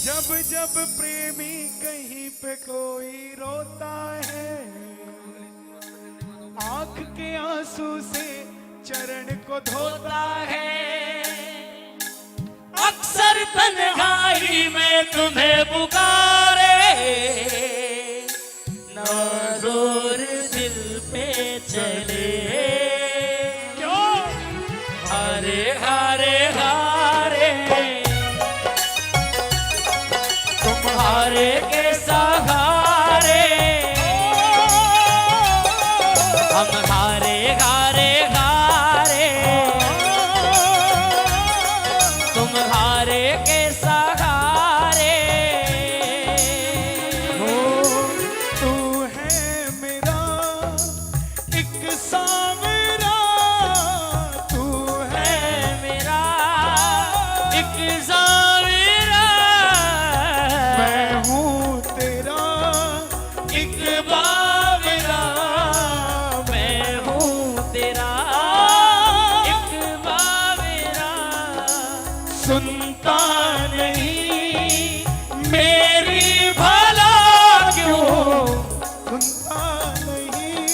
जब जब प्रेमी कहीं पे कोई रोता है, आंख के आंसू से चरण को धोता है। अक्सर तन्हाई में तुम्हें पुकारे, ना जोर दिल पे चले। क्यों? हारे हारे हारे, तुम्हारे के सहारे हम हारे हारे हारे, तुम्हारे के सहारे। हो तू है मेरा एक सावरा, तू है मेरा एक ज़ाविरा, मैं हूँ तेरा एक बाविरा, मैं हूँ तेरा एक बाविरा। सुनता नहीं मेरी भला क्यों, सुनता नहीं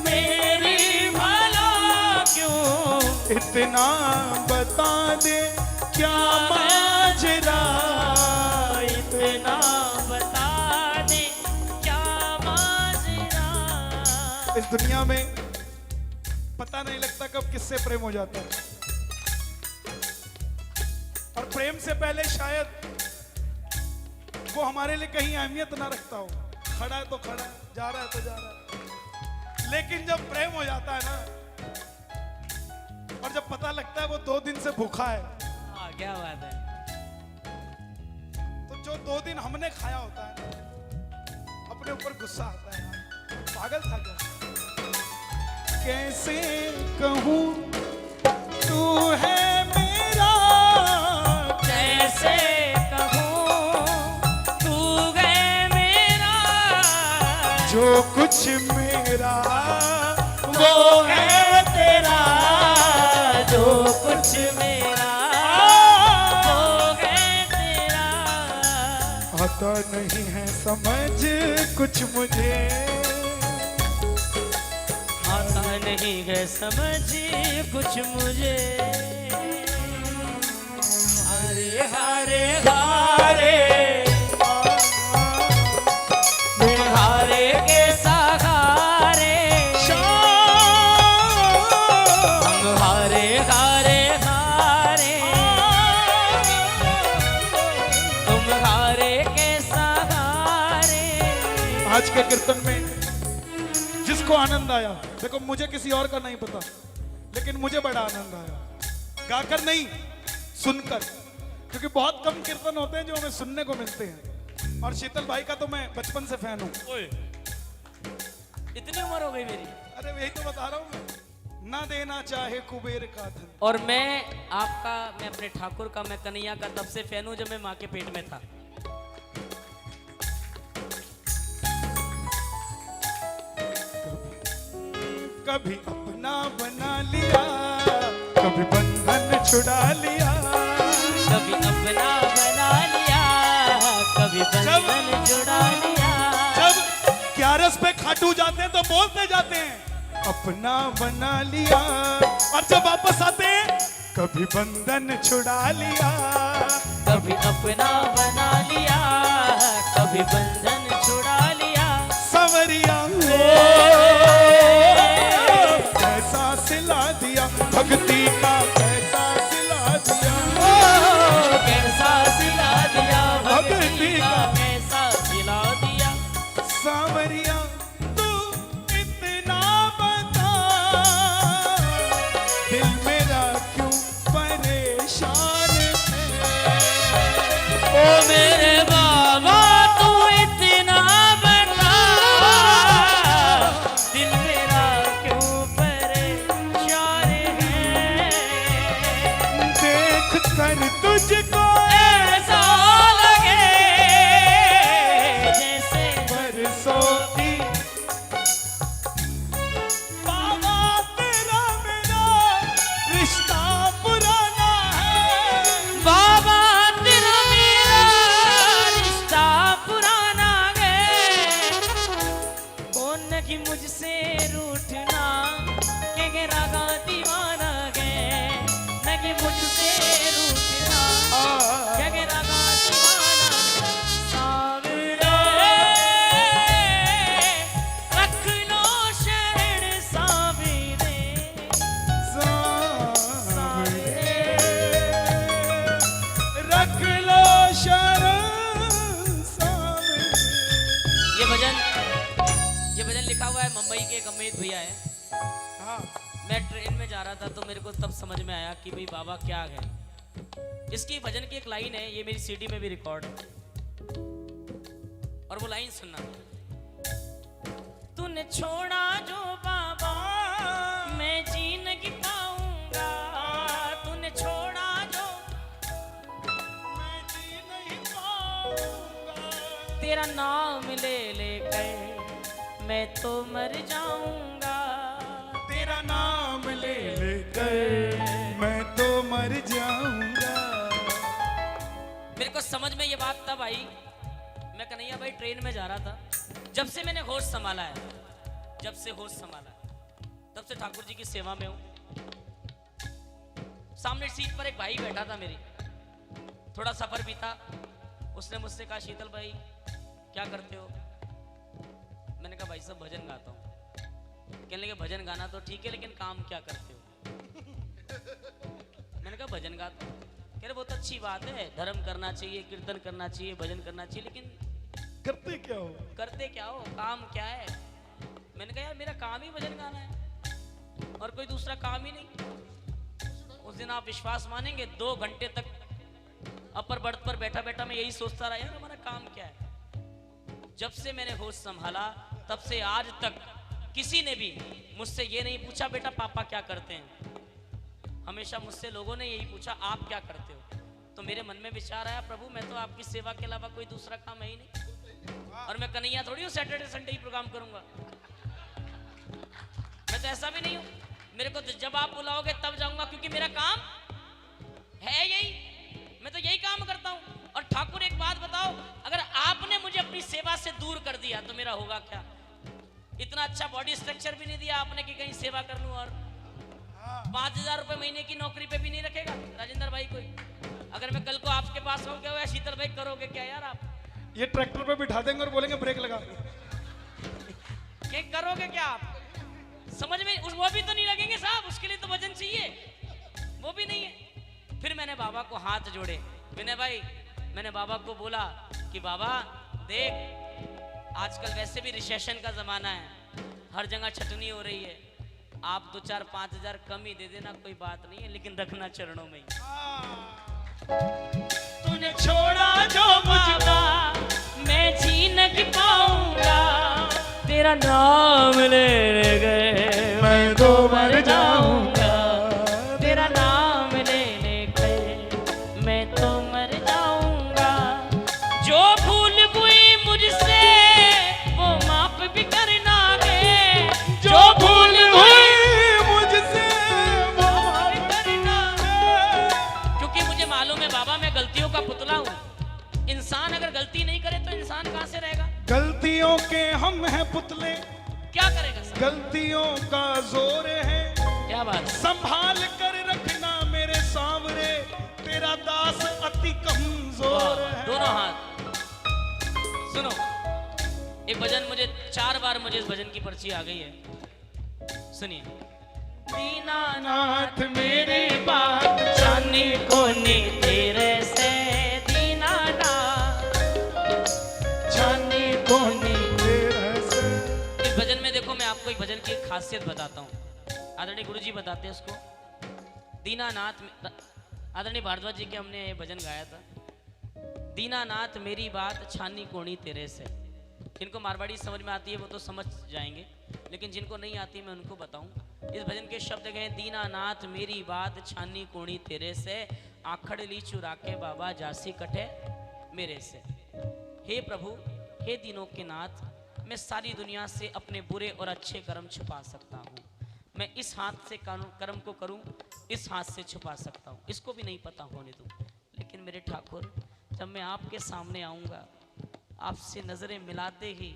मेरी भला क्यों, इतना बता दे क्या माजरा। इतना बता दे क्या माजरा। इस दुनिया में पता नहीं लगता कब किससे प्रेम हो जाता है, और प्रेम से पहले शायद वो हमारे लिए कहीं अहमियत ना रखता हो। खड़ा है तो खड़ा है, जा रहा है तो जा रहा है। लेकिन जब प्रेम हो जाता है ना, और जब पता लगता है वो 2 दिन से भूखा है, हाँ क्या बात है। तो जो 2 दिन हमने खाया होता है अपने ऊपर गुस्सा आता है, यार पागल था क्या। कैसे कहूँ तू है मेरा, कैसे कहूँ तू है मेरा, जो कुछ मेरा वो है तेरा, जो कुछ मेरा वो है तेरा। आता नहीं है समझ कुछ मुझे, आता नहीं है समझ कुछ मुझे। हारे हारे हारे, तुम्हारे के सहारे हम हारे हारे हारे, तुम्हारे के सहारे। आज के कीर्तन में जिसको आनंद आया, देखो मुझे किसी और का नहीं पता, लेकिन मुझे बड़ा आनंद आया, गाकर नहीं सुनकर, क्योंकि बहुत कम कीर्तन होते हैं जो हमें सुनने को मिलते हैं। और शीतल भाई का तो मैं बचपन से फैन हूँ। इतनी उम्र हो गई मेरी। अरे यही तो बता रहा हूँ मैं, ना देना चाहे कुबेर का धन। और मैं आपका, मैं अपने ठाकुर का, मैं कन्हैया का तब से फैन हूँ जब मैं माँ के पेट में था। कभी अपना बना लिया, कभी बंधन छुड़ा लिया, कभी अपना बना लिया, कभी बंधन जुड़ा लिया। जब 11 पे खाटू जाते हैं तो बोलते जाते हैं अपना बना लिया, और जब वापस आते हैं कभी बंधन छुड़ा लिया। कभी अपना बना लिया, कभी बंधन छुड़ा लिया। सवरिया कैसा सिला दिया, भक्ति का कैसा सिला दिया, कैसा सिला दिया, भक्ति का कैसा सिला दिया। सावरिया तू इतना बता, दिल मेरा क्यों परेशान है। ओ मेरे बाबा तू इतना बता, दिल मेरा क्यों परेशान है। देख कर तुझको ऐसा लगे जैसे बरसों की बाबा, तेरा मेरा रिश्ता पुराना है। बाबा तेरा मेरा बैठा हुआ है मुंबई के एक अमित भैया है। हाँ मैं ट्रेन में जा रहा था तो मेरे को तब समझ में आया कि भाई बाबा क्या है। इसकी भजन की एक लाइन है, ये मेरी सीडी में भी रिकॉर्ड है, और वो लाइन सुनना। तूने छोड़ा जो बाबा मैं जी नहीं पाऊंगा, तूने छोड़ा जो मैं जी नहीं पाऊंगा, तेरा नाम ले लेकर मैं तो मर जाऊंगा, तेरा नाम ले लेकर मैं तो मर जाऊंगा। मेरे को समझ में ये बात तब आई, मैं कन्हैया भाई ट्रेन में जा रहा था, जब से मैंने होश संभाला है, जब से होश संभाला है तब से ठाकुर जी की सेवा में हूं। सामने सीट पर एक भाई बैठा था मेरी, थोड़ा सफर बीता, उसने मुझसे कहा शीतल भाई क्या करते हो? मैंने कहा भाई साहब भजन गाता हूँ। कहने लगे भजन गाना तो ठीक है लेकिन काम क्या करते हो? मैंने कहा भजन गाता हूँ। कह रहे बहुत अच्छी बात है, धर्म करना चाहिए, कीर्तन करना चाहिए, भजन करना चाहिए, लेकिन करते क्या हो? करते क्या हो, काम क्या है? मैंने कहा यार मेरा काम ही भजन गाना है और कोई दूसरा काम ही नहीं। उस दिन आप विश्वास मानेंगे 2 घंटे तक अपर बर्थ पर बैठा बैठा मैं यही सोचता रहा यार हमारा काम क्या है। जब से मैंने होश संभाला तब से आज तक किसी ने भी मुझसे ये नहीं पूछा बेटा पापा क्या करते हैं, हमेशा मुझसे लोगों ने यही पूछा आप क्या करते हो। तो मेरे मन में विचार आया प्रभु मैं तो आपकी सेवा के अलावा कोई दूसरा काम है ही नहीं, और मैं कन्हैया थोड़ी हूँ सैटरडे संडे ही प्रोग्राम करूंगा, मैं तो ऐसा भी नहीं हूँ। मेरे को जब आप बुलाओगे तब जाऊंगा क्योंकि मेरा काम है यही, मैं तो यही काम करता हूँ। और ठाकुर एक बात बताओ, अगर आपने मुझे अपनी सेवा से दूर कर दिया तो मेरा होगा क्या? इतना अच्छा बॉडी स्ट्रक्चर भी नहीं दिया आपने कि कहीं सेवा कर लूं, और 5,000 रुपए महीने की नौकरी पे भी नहीं रखेगा राजेंद्र भाई कोई। अगर मैं कल को आपके पास आऊं क्या शीतल भाई करोगे क्या यार आप? ये ट्रैक्टर पे बिठा देंगे और बोलेंगे ब्रेक लगा। क्या करोगे क्या आप? समझ में वो भी तो नहीं लगेंगे साहब, उसके लिए तो वजन चाहिए, वो भी नहीं है। फिर मैंने बाबा को हाथ जोड़े, विनय भाई मैंने बाबा को बोला कि बाबा देख आजकल वैसे भी रिसेशन का जमाना है, हर जगह छटनी हो रही है, आप 2-4-5 कम ही दे देना कोई बात नहीं है, लेकिन रखना चरणों में ही। तूने छोड़ा जो बाबा मैं जी नहीं पाऊंगा, तेरा नाम ले गए मैं तो मर जाऊंगा, तेरा नाम ले लेकर मैं तो मर जाऊंगा। जो भूल हुई मुझसे वो माफ भी करना है, जो भूल हुई मुझसे वो माफ करना है। क्योंकि मुझे मालूम है बाबा मैं गलतियों का पुतला हूँ, इंसान अगर गलती नहीं करे तो इंसान कहां से रहेगा? गलतियों के हम हैं पुतले, क्या करेगा सर? गलतियों का जोर है, क्या बात? संभाल कर रखना मेरे सांवरे, तेरा दास अति कमजोर है। दोनों हाथ सुनो, एक भजन मुझे 4 बार मुझे इस भजन की पर्ची आ गई है, सुनिए। दीनानाथ मेरी बात जानी कोनी तेरे से, दीनानाथ जानी कोनी तेरे से। इस भजन में देखो मैं आपको एक भजन की एक खासियत बताता हूँ, आदरणीय गुरुजी बताते हैं उसको। दीनानाथ आदरणीय भारद्वाज जी के हमने ये भजन गाया था, दीनानाथ मेरी बात छानी कोनी तेरे से। जिनको मारवाड़ी समझ में आती है वो तो समझ जाएंगे, लेकिन जिनको नहीं आती मैं उनको बताऊं। इस भजन के शब्द गए दीनानाथ मेरी बात छानी कोनी तेरे से, आखड़ ली चुरा के बाबा जासी कटे मेरे से। हे प्रभु हे दीनों के नाथ, मैं सारी दुनिया से अपने बुरे और अच्छे कर्म छुपा सकता हूँ, मैं इस हाथ से कर्म को करूँ, इस हाथ से छुपा सकता हूँ, इसको भी नहीं पता होने दूँ। लेकिन मेरे ठाकुर जब मैं आपके सामने आऊँगा, आपसे नजरें मिलाते ही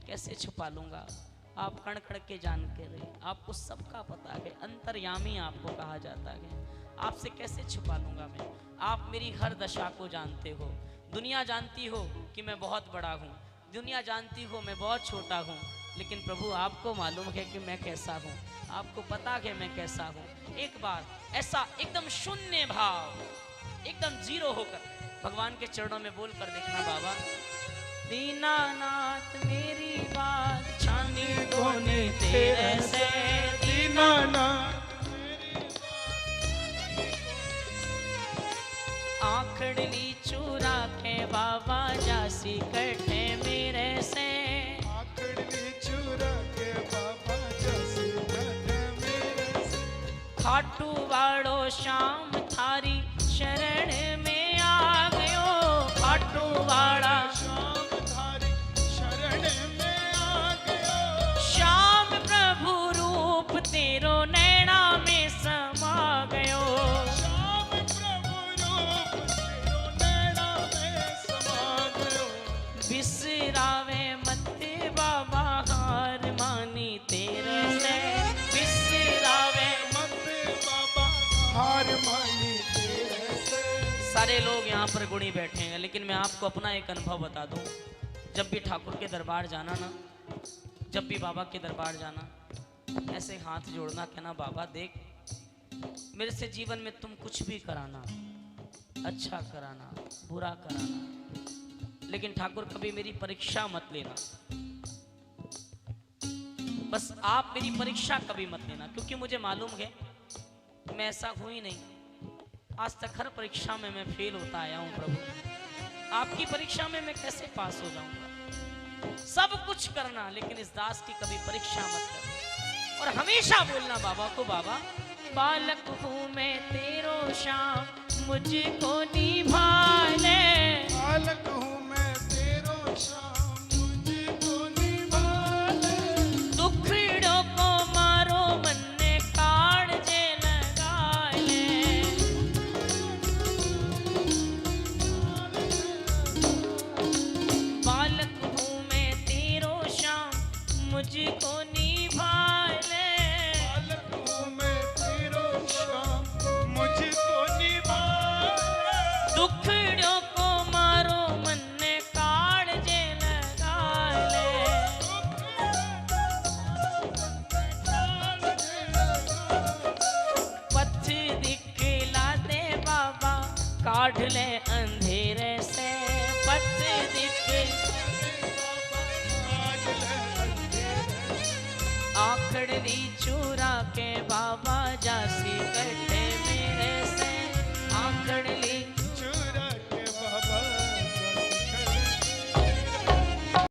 कैसे छुपा लूंगा? आप कण कण के जान के रहे, आपको सबका पता है, अंतर्यामी आपको कहा जाता है, आपसे कैसे छुपा लूंगा मैं? आप मेरी हर दशा को जानते हो, दुनिया जानती हो कि मैं बहुत बड़ा हूँ, दुनिया जानती हो मैं बहुत छोटा हूँ, लेकिन प्रभु आपको मालूम है कि मैं कैसा हूँ, आपको पता है मैं कैसा हूँ। एक बार ऐसा एकदम शून्य भाव, एकदम जीरो होकर भगवान के चरणों में बोल कर देखना, बाबा दीनानाथ मेरी बात छानी कोनी तेरे से दीनानाथ आखड़ली चूरा के बाबा जासी कटे मेरे से आखड़ली चूरा के बाबा जासी कटे मेरे से खाटू वाड़ो शाम थारी शरण में आ गयो खाटू वाड़ा श्याम थारी शरण में आ गयो श्याम प्रभु रूप तेरो नैना में समा गयो श्याम प्रभु रूप तेरो नैना में समा गयो बिसरावे मत बाबा हार मानी तेरे से बिसरावे मत बाबा हार मानी तेरे से सारे लोग यहाँ पर गुणी बैठे हैं लेकिन मैं आपको अपना एक अनुभव बता दूं जब भी ठाकुर के दरबार जाना ना जब भी बाबा के दरबार जाना ऐसे हाथ जोड़ना कहना बाबा देख मेरे से जीवन में तुम कुछ भी कराना अच्छा कराना बुरा कराना लेकिन ठाकुर कभी मेरी परीक्षा मत लेना बस आप मेरी परीक्षा कभी मत लेना क्योंकि मुझे मालूम है मैं ऐसा हुई नहीं आज तक हर परीक्षा में मैं फेल होता आया हूं प्रभु आपकी परीक्षा में मैं कैसे पास हो जाऊंगा सब कुछ करना लेकिन इस दास की कभी परीक्षा मत करना और हमेशा बोलना बाबा को बाबा बालक हूं मैं तेरो श्याम मुझको निभाले बालक हूँ मैं तेरो श्याम मुझको निभाले दुखड़ो को मारो मन ने काट जे लगा ले बालक हूँ मैं तेरो श्याम मुझको निभाले बालक हूँ मैं तेरो श्याम मुझको निभाले दुखड़ो को मारो मन ने काट जे लगा ले पथ दिखला दे बाबा काढ़ ले अंधेरे से पथ आखड़ली चूरा के बाबा जा